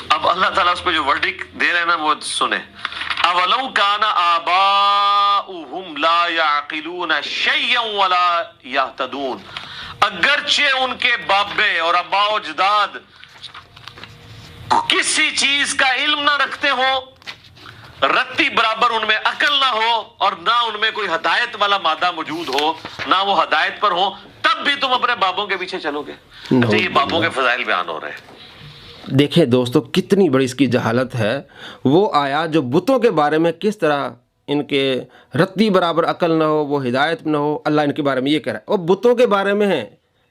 اب اللہ تعالیٰ اس پہ جو ورڈک دے رہے ہیں نا وہ سنیں. اولو کان آباؤہم لا یعقلون شیئا ولا یہتدون، اگرچہ ان کے بابے اور ابا و اجداد کسی چیز کا علم نہ رکھتے ہوں، رتی برابر ان میں عقل نہ ہو، اور نہ ان میں کوئی ہدایت والا مادہ موجود ہو، نہ وہ ہدایت پر ہو، تب بھی تم اپنے بابوں کے پیچھے چلو گے. اچھا یہ بابوں کے فضائل بیان ہو رہے ہیں. دیکھیں دوستو کتنی بڑی اس کی جہالت ہے. وہ آیات جو بتوں کے بارے میں کس طرح ان کے رتی برابر عقل نہ ہو، وہ ہدایت نہ ہو، اللہ ان کے بارے میں یہ کہہ رہا ہے. اور بتوں کے بارے میں ہے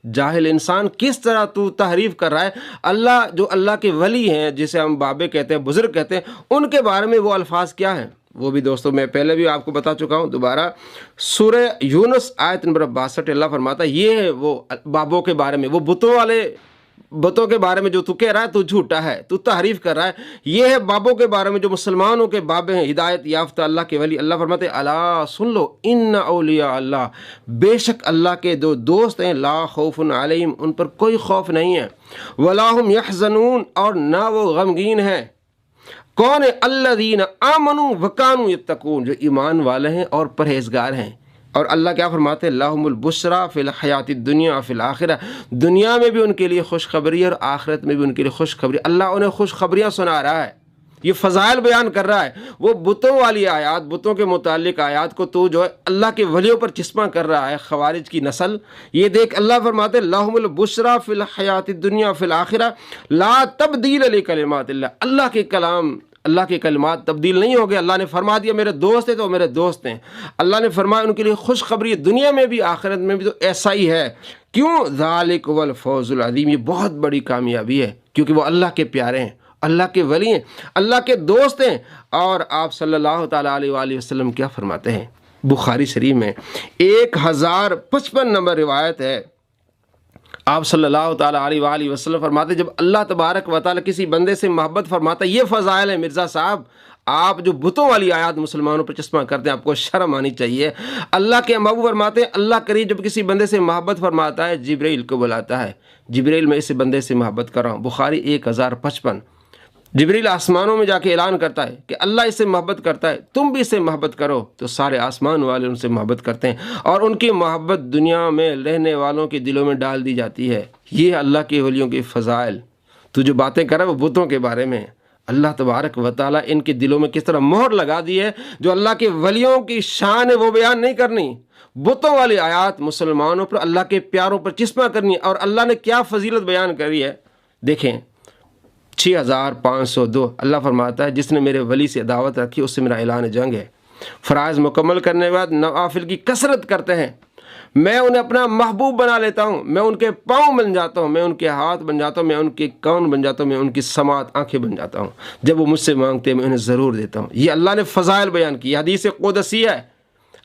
جاہل انسان کس طرح تو تحریف کر رہا ہے. اللہ جو اللہ کے ولی ہیں، جسے ہم بابے کہتے ہیں، بزرگ کہتے ہیں، ان کے بارے میں وہ الفاظ کیا ہیں وہ بھی دوستو میں پہلے بھی آپ کو بتا چکا ہوں. دوبارہ سورہ یونس آیت نمبر 62 اللہ فرماتا ہے یہ ہے وہ بابوں کے بارے میں، وہ بتوں کے بارے میں جو تو کہہ رہا ہے تو جھوٹا ہے، تو تحریف کر رہا ہے. یہ ہے بابوں کے بارے میں جو مسلمانوں کے بابے ہیں، ہدایت یافتہ اللہ کے ولی. اللہ فرماتے ہیں الا سن لو ان اولیاء اللہ، بے شک اللہ کے جو دوست ہیں، لا خوف علیہم، ان پر کوئی خوف نہیں ہے، ولا هم یحزنون، اور نہ وہ غمگین ہیں. کون ہے؟ الذین آمنوا وکانوا یتقون، جو ایمان والے ہیں اور پرہیزگار ہیں. اور اللہ کیا فرماتے ہیں لہم البشری فی الحیات الدنیا فی الآخرہ، دنیا میں بھی ان کے لیے خوشخبری اور آخرت میں بھی ان کے لیے خوشخبری. اللہ انہیں خوشخبریاں سنا رہا ہے، یہ فضائل بیان کر رہا ہے. وہ بتوں والی آیات، بتوں کے متعلق آیات کو تو جو ہے اللہ کے ولیوں پر چسپاں کر رہا ہے، خوارج کی نسل. یہ دیکھ اللہ فرماتے ہیں لہم البشری فی الحیات الدنیا فی الآخرہ لا تبدیل لکلمات اللہ. اللہ کے کلام، اللہ کے کلمات تبدیل نہیں ہو گئے. اللہ نے فرما دیا میرے دوست ہیں تو میرے دوست ہیں. اللہ نے فرمایا ان کے لیے خوشخبری دنیا میں بھی آخرت میں بھی، تو ایسا ہی ہے. کیوں؟ ذالک هو الفوز العظیم، یہ بہت بڑی کامیابی ہے کیونکہ وہ اللہ کے پیارے ہیں، اللہ کے ولی ہیں، اللہ کے دوست ہیں. اور آپ صلی اللہ تعالیٰ علیہ وآلہ وسلم کیا فرماتے ہیں؟ بخاری شریف میں 1055 نمبر روایت ہے. آپ صلی اللہ تعالیٰ علیہ وآلہ وسلم فرماتے جب اللہ تبارک و تعالیٰ کسی بندے سے محبت فرماتا ہے، یہ فضائل ہے مرزا صاحب. آپ جو بتوں والی آیات مسلمانوں پر چشمہ کرتے ہیں، آپ کو شرم آنی چاہیے. اللہ کے محبوب فرماتے ہیں اللہ کریم جب کسی بندے سے محبت فرماتا ہے جبرائیل کو بلاتا ہے، جبرائیل میں اس بندے سے محبت کر رہا ہوں. بخاری 1055. جبریل آسمانوں میں جا کے اعلان کرتا ہے کہ اللہ اس سے محبت کرتا ہے، تم بھی اس سے محبت کرو. تو سارے آسمان والے ان سے محبت کرتے ہیں اور ان کی محبت دنیا میں رہنے والوں کے دلوں میں ڈال دی جاتی ہے. یہ اللہ کے ولیوں کے فضائل. تو جو باتیں کر رہا ہے وہ بتوں کے بارے میں. اللہ تبارک و تعالیٰ ان کے دلوں میں کس طرح مہر لگا دی ہے. جو اللہ کے ولیوں کی شان ہے وہ بیان نہیں کرنی، بتوں والی آیات مسلمانوں پر، اللہ کے پیاروں پر چسپاں کرنی. اور اللہ نے کیا فضیلت بیان کری ہے دیکھیں. 6502 اللہ فرماتا ہے جس نے میرے ولی سے دعوت رکھی اس سے میرا اعلان جنگ ہے. فرائض مکمل کرنے کے بعد نوافل کی کثرت کرتے ہیں، میں انہیں اپنا محبوب بنا لیتا ہوں، میں ان کے پاؤں بن جاتا ہوں، میں ان کے ہاتھ بن جاتا ہوں، میں ان کے کون بن جاتا ہوں، میں ان کی سماعت آنکھیں بن جاتا ہوں. جب وہ مجھ سے مانگتے ہیں میں انہیں ضرور دیتا ہوں. یہ اللہ نے فضائل بیان کی. حدیث قدسی ہے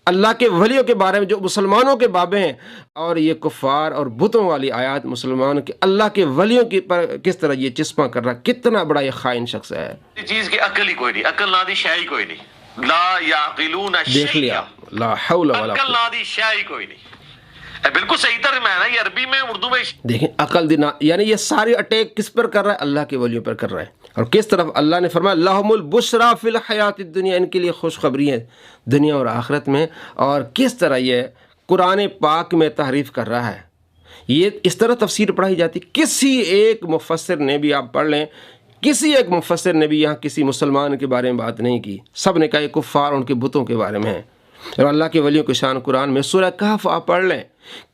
اللہ کے ولیوں کے بارے میں جو مسلمانوں کے بابے ہیں. اور یہ کفار اور بتوں والی آیات مسلمانوں کے اللہ کے ولیوں کی پر کس طرح یہ چسپاں کر رہا. کتنا بڑا یہ خائن شخص ہے. اس چیز کی عقل ہی کوئی نہیں، عقل نادی شے کوئی نہیں. لا یعقلون شیئا، دیکھ لیا، لا حول ولا عقل نادی شے کوئی نہیں. بالکل صحیح ترجمہ ہے نا یہ عربی میں، اردو میں. دیکھیں عقل دینا یعنی یہ ساری اٹیک کس پر کر رہا ہے؟ اللہ کے ولیوں پر کر رہا ہے. اور کس طرف اللہ نے فرمایا لہم البشری فی الحیات الدنیا، ان کے لیے خوشخبری ہے دنیا اور آخرت میں. اور کس طرح یہ قرآن پاک میں تحریف کر رہا ہے. یہ اس طرح تفسیر پڑھائی جاتی. کسی ایک مفسر نے بھی، آپ پڑھ لیں، کسی ایک مفسر نے بھی یہاں کسی مسلمان کے بارے میں بات نہیں کی. سب نے کہا یہ کفار اور ان کے بتوں کے بارے میں ہے. اور اللہ کے ولیوں کی شان قرآن میں سورہ کہف آپ پڑھ لیں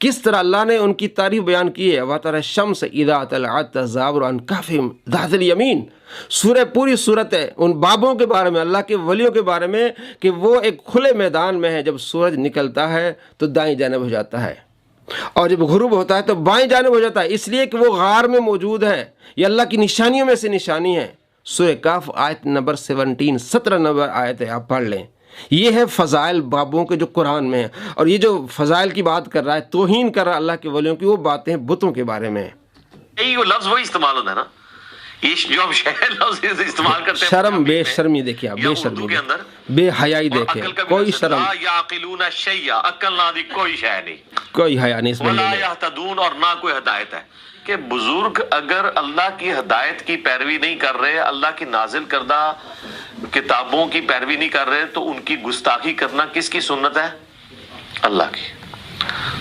کس طرح اللہ نے ان کی تعریف بیان کی ہے. وَتَرَى الشَّمْسَ إِذَا طَلَعَتْ تَزَاوَرُ عَنْ كَهْفِهِمْ ذَاتِ الْيَمِينِ. سورہ پوری صورت ہے ان بابوں کے بارے میں، اللہ کے ولیوں کے بارے میں کہ وہ ایک کھلے میدان میں ہے. جب سورج نکلتا ہے تو دائیں جانب ہو جاتا ہے اور جب غروب ہوتا ہے تو بائیں جانب ہو جاتا ہے، اس لیے کہ وہ غار میں موجود ہے. یہ اللہ کی نشانیوں میں سے نشانی ہے. سورہ کہف آیت نمبر 17 نمبر آیت ہے، آپ پڑھ لیں. یہ ہے فضائل بابوں کے جو قرآن میں ہیں. اور یہ جو فضائل کی بات کر رہا ہے، توہین کر رہا ہے اللہ کے ولیوں کی، وہ باتیں بتوں کے بارے میں ہیں. یہی وہ لفظ وہی استعمال ہوتا ہے نا یہ جو ہم شہر لفظ استعمال کرتے ہیں شرم بے شرمی دیکھیے آپ، یا بے اردو شرمی کے اندر، بے حیائی اور دیکھیں، عقل کا بھی کوئی لفظ، شرم لا یعقلون شیئا، عقل نہ دی کوئی شے نہیں، کوئی حیا نہیں اس بندے ولا میں۔ یہتدون، اور نہ کوئی ہدایت ہے، کہ بزرگ اگر اللہ کی ہدایت کی پیروی نہیں کر رہے، اللہ کی نازل کردہ کتابوں کی پیروی نہیں کر رہے، تو ان کی گستاخی کرنا کس کی سنت ہے؟ اللہ کی۔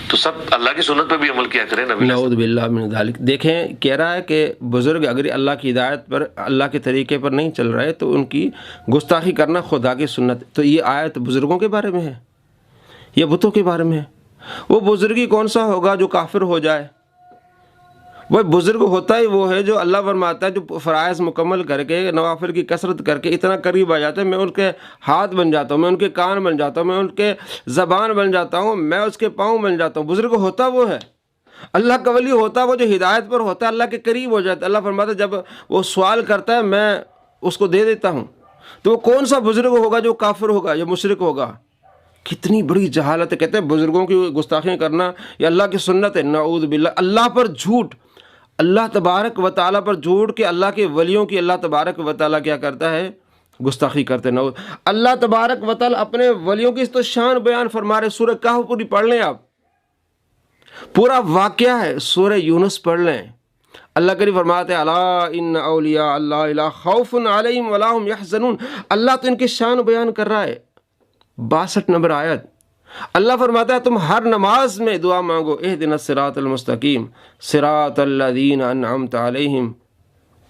تو سب اللہ کی سنت پہ بھی عمل کیا کریں نبی۔ نعوذ باللہ من ذالک۔ دیکھیں کہہ رہا ہے کہ بزرگ اگر اللہ کی ہدایت پر، اللہ کے طریقے پر نہیں چل رہے تو ان کی گستاخی کرنا خدا کی سنت۔ تو یہ آیت بزرگوں کے بارے میں ہے، یہ بتوں کے بارے میں ہے۔ وہ بزرگی کون سا ہوگا جو کافر ہو جائے؟ وہ بزرگ ہوتا ہی وہ ہے جو اللہ فرماتا ہے جو فرائض مکمل کر کے، نوافل کی کثرت کر کے اتنا قریب آ جاتا ہے، میں ان کے ہاتھ بن جاتا ہوں، میں ان کے کان بن جاتا ہوں، میں ان کے زبان بن جاتا ہوں، میں اس کے پاؤں بن جاتا ہوں۔ بزرگ ہوتا وہ ہے، اللہ کا ولی ہوتا وہ جو ہدایت پر ہوتا ہے، اللہ کے قریب ہو جاتا ہے۔ اللہ فرماتا ہے جب وہ سوال کرتا ہے میں اس کو دے دیتا ہوں۔ تو وہ کون سا بزرگ ہوگا جو کافر ہوگا، جو مشرک ہوگا؟ کتنی بڑی جہالت ہے۔ کہتے ہیں بزرگوں کی گستاخی کرنا یہ اللہ کی سنت ہے۔ نعوذ باللہ، اللہ پر جھوٹ، اللہ تبارک و تعالیٰ پر جھوٹ، کہ اللہ کے ولیوں کی اللہ تبارک و تعالیٰ کیا کرتا ہے؟ گستاخی کرتے ہیں۔ نعوذ، اللہ تبارک و تعالیٰ اپنے ولیوں کی اس تو شان بیان فرما رہے۔ سورہ کہف پوری پڑھ لیں آپ، پورا واقعہ ہے۔ سورہ یونس پڑھ لیں، اللہ کریم فرماتے ہیں الا ان اولیاء اللہ لا خوف علیہم ولا هم یحزنون۔ اللہ تو ان کی شان بیان کر رہا ہے۔ 62 نمبر آیت، اللہ فرماتا ہے تم ہر نماز میں دعا مانگو، اہدنا الصراط المستقیم صراط الذین انعمت علیہم،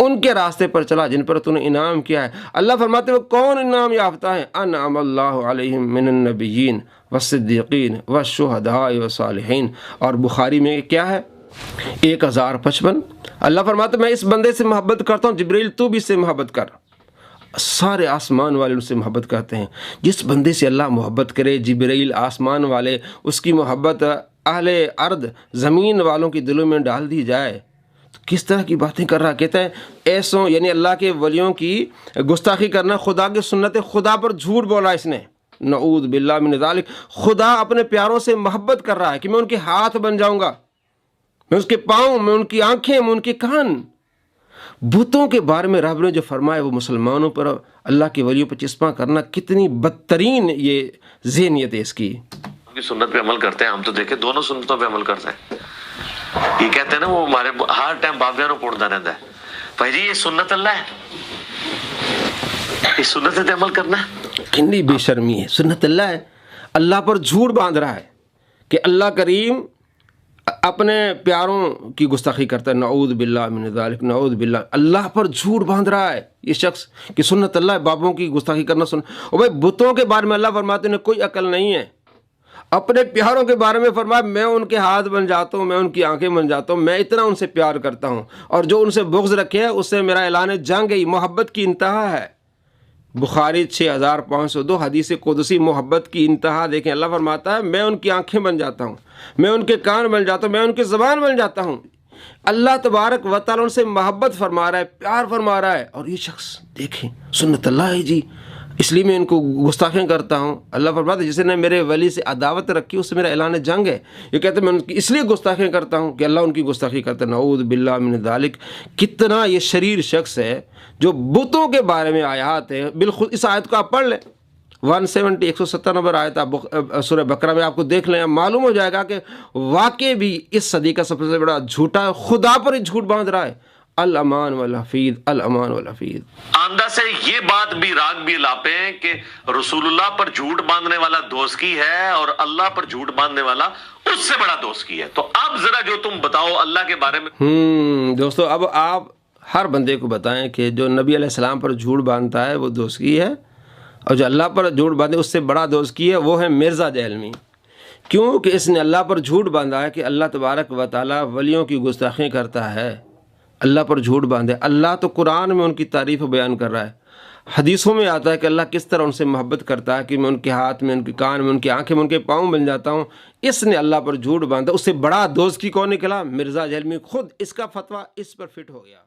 ان کے راستے پر چلا جن پر تو نے انعام کیا ہے۔ اللہ فرماتے ہیں وہ کون انعام یافتہ ہیں؟ انعم اللہ علیہم من النبیین والصدیقین والشہداء والصالحین۔ اور بخاری میں کیا ہے؟ 1055۔ اللہ فرماتا ہے میں اس بندے سے محبت کرتا ہوں، جبریل تو بھی اس سے محبت کر۔ سارے آسمان والے ان سے محبت کرتے ہیں۔ جس بندے سے اللہ محبت کرے، جبریل آسمان والے، اس کی محبت اہل ارض زمین والوں کی دلوں میں ڈال دی جائے تو کس طرح کی باتیں کر رہا؟ کہتا ہے ایسوں، یعنی اللہ کے ولیوں کی گستاخی کرنا خدا کی سنت ہے۔ خدا پر جھوٹ بولا اس نے، نعوذ باللہ من ذالک۔ خدا اپنے پیاروں سے محبت کر رہا ہے کہ میں ان کے ہاتھ بن جاؤں گا، میں اس کے پاؤں، میں ان کی آنکھیں، میں ان کے کان۔ بتوں کے بارے میں رب نے جو فرمایا وہ مسلمانوں پر، اللہ کے ولیوں پر چسپاں کرنا کتنی بدترین یہ ذہنیت ہے اس کی۔ ان کی سنت پہ عمل کرتے ہیں ہم، تو دیکھیں دونوں سنتوں پہ عمل کرتے ہیں۔ یہ کہتے ہیں نا وہ ہمارے ہر ٹائم بابیاں نو کوڑتا رہتا ہے، بھائی جی یہ سنت اللہ ہے، یہ سنت پہ عمل کرنا ہے۔ کتنی بے شرمی ہے، سنت اللہ ہے۔ اللہ پر جھوٹ باندھ رہا ہے کہ اللہ کریم اپنے پیاروں کی گستاخی کرتا ہے۔ نعوذ باللہ من ذالک، نعوذ باللہ۔ اللہ پر جھوٹ باندھ رہا ہے یہ شخص کہ سنت اللہ ہے، بابوں کی گستاخی کرنا سن۔ اور بھائی بتوں کے بارے میں اللہ فرماتے ہیں کوئی عقل نہیں ہے۔ اپنے پیاروں کے بارے میں فرمایا میں ان کے ہاتھ بن جاتا ہوں، میں ان کی آنکھیں بن جاتا ہوں، میں اتنا ان سے پیار کرتا ہوں، اور جو ان سے بغض رکھے اس سے میرا اعلان جنگ ہے۔ محبت کی انتہا ہے۔ بخاری 6502 حدیث قدسی، محبت کی انتہا دیکھیں۔ اللہ فرماتا ہے میں ان کی آنکھیں بن جاتا ہوں، میں ان کے کان بن جاتا ہوں، میں ان کی زبان بن جاتا ہوں۔ اللہ تبارک و تعالیٰ ان سے محبت فرما رہا ہے، پیار فرما رہا ہے، اور یہ شخص دیکھیں سنت اللہ ہے جی، اس لیے میں ان کو گستاخیاں کرتا ہوں۔ اللہ فرماتا ہے جس نے میرے ولی سے عداوت رکھی اس سے میرا اعلان جنگ ہے۔ یہ کہتے ہیں میں ان کی اس لیے گستاخیاں کرتا ہوں کہ اللہ ان کی گستاخی کرتا ہے۔ نعوذ باللہ من ذالک۔ کتنا یہ شریر شخص ہے جو بتوں کے بارے میں آیات ہے۔ بالخود اس آیت کو آپ پڑھ لیں، 170 نمبر آیت آپ سورہ بقرہ میں آپ کو دیکھ لیں، معلوم ہو جائے گا کہ واقع بھی اس صدی کا سب سے بڑا جھوٹا ہے، خدا پر ہی جھوٹ باندھ رہا ہے۔ الامان والحفیظ، الامان والحفیظ۔ آندہ سے یہ بات بھی راگ بھی لاپیں کہ رسول اللہ پر جھوٹ باندھنے والا دوستی ہے اور اللہ پر جھوٹ باندھنے والا اس سے بڑا دوستی ہے۔ تو اب ذرا جو تم بتاؤ اللہ کے بارے میں۔ دوستو اب آپ ہر بندے کو بتائیں کہ جو نبی علیہ السلام پر جھوٹ باندھتا ہے وہ دوستی ہے، اور جو اللہ پر جھوٹ باندھے اس سے بڑا دوستی ہے وہ ہے مرزا جہلمی۔ کیوں کہ اس نے اللہ پر جھوٹ باندھا ہے کہ اللہ تبارک و تعالیٰ ولیوں کی گستاخی کرتا ہے، اللہ پر جھوٹ باندھے۔ اللہ تو قرآن میں ان کی تعریف بیان کر رہا ہے، حدیثوں میں آتا ہے کہ اللہ کس طرح ان سے محبت کرتا ہے کہ میں ان کے ہاتھ میں، ان کے کان میں، ان کی آنکھیں میں، ان کے پاؤں بن جاتا ہوں۔ اس نے اللہ پر جھوٹ باندھا، اس سے بڑا دوست کی کون نکلا؟ مرزا جہلمی خود۔ اس کا فتویٰ اس پر فٹ ہو گیا۔